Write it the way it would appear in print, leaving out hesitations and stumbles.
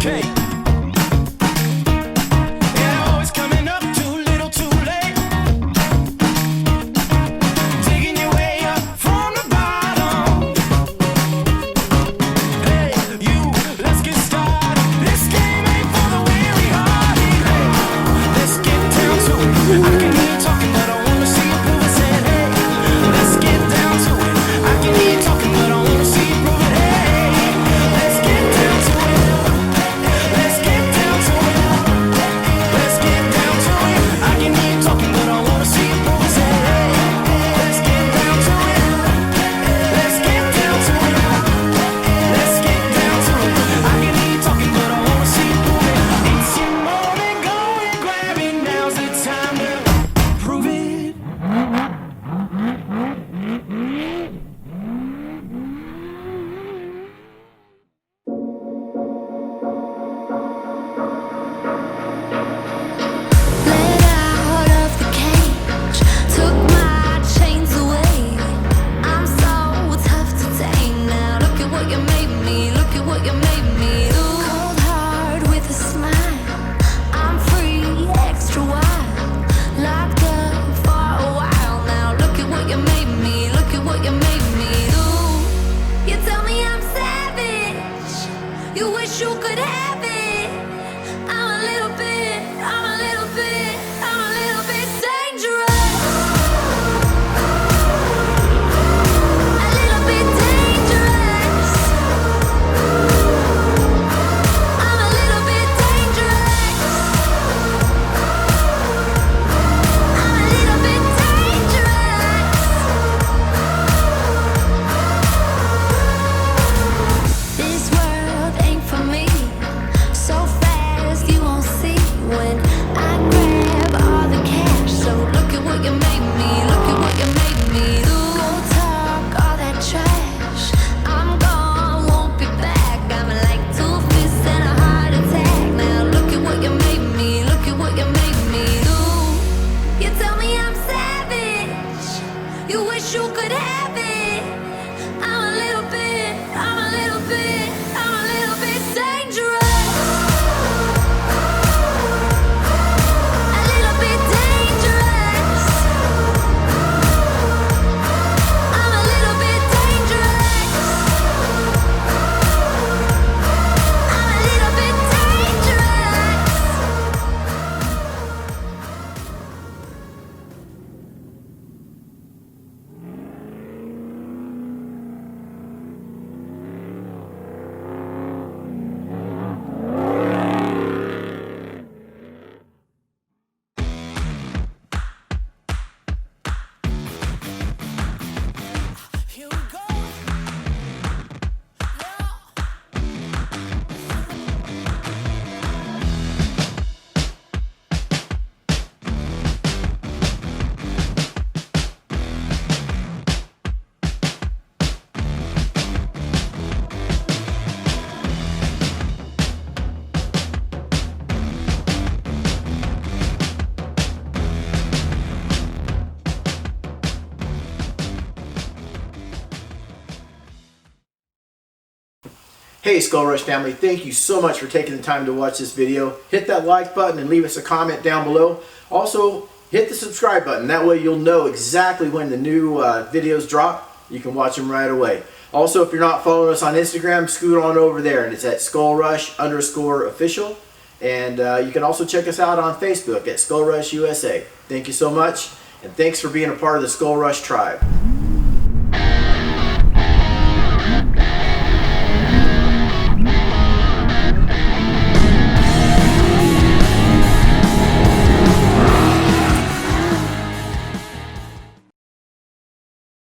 okay. Yeah, always coming up too little too late. Digging your way up from the bottom. Hey, you, let's get started. This game ain't for the weary-hearted. Hey, let's get down to it. I can hear you talking, but I wanna see you prove it. Said, hey, let's get down to it. I can hear you talking, but I wanna see you prove it. Hey, let's get down to it. Let's get down to it. Let's get down to it. I can hear you talking, but I wanna see you prove it. Say, hey, let's get down to it. Let's get down to it. Let's get down to it. I can hear you talking, but I wanna see you prove it. It's your moment, go and grab it. Now's the time to prove it. Let out of the cage, took my chains away. I'm so tough to tame now. Look at what you made me, look at what you made me do. Cold hard with a smile, I'm free, extra wild. Locked up for a while now. Look at what you made me, look at what you made me do. You tell me I'm savage, you wish you could have it. I'm a little bit, I'm a little bit, I'm a little bit dangerous. A little bit dangerous. I'm a little bit dangerous. I'm a little bit dangerous. This world ain't for me. So fast you won't see when I grab all the cash. So look at what you made me, look at what you made me do. Go talk all that trash, I'm gone, won't be back. I'm like two fists and a heart attack. Now look at what you made me, look at what you made me do. You tell me I'm savage, you wish you could have it. I'm a little bit, I'm a little bit, I'm a little bit dangerous. A little bit dangerous. I'm a little bit dangerous. I'm a little bit dangerous. Here we go. Hey SkullRush family, thank you so much for taking the time to watch this video. Hit that like button and leave us a comment down below. Also, hit the subscribe button. That way you'll know exactly when the new videos drop. You can watch them right away. Also, if you're not following us on Instagram, scoot on over there, and it's at SkullRush_official. And you can also check us out on Facebook at SkullRush USA. Thank you so much, and thanks for being a part of the SkullRush tribe.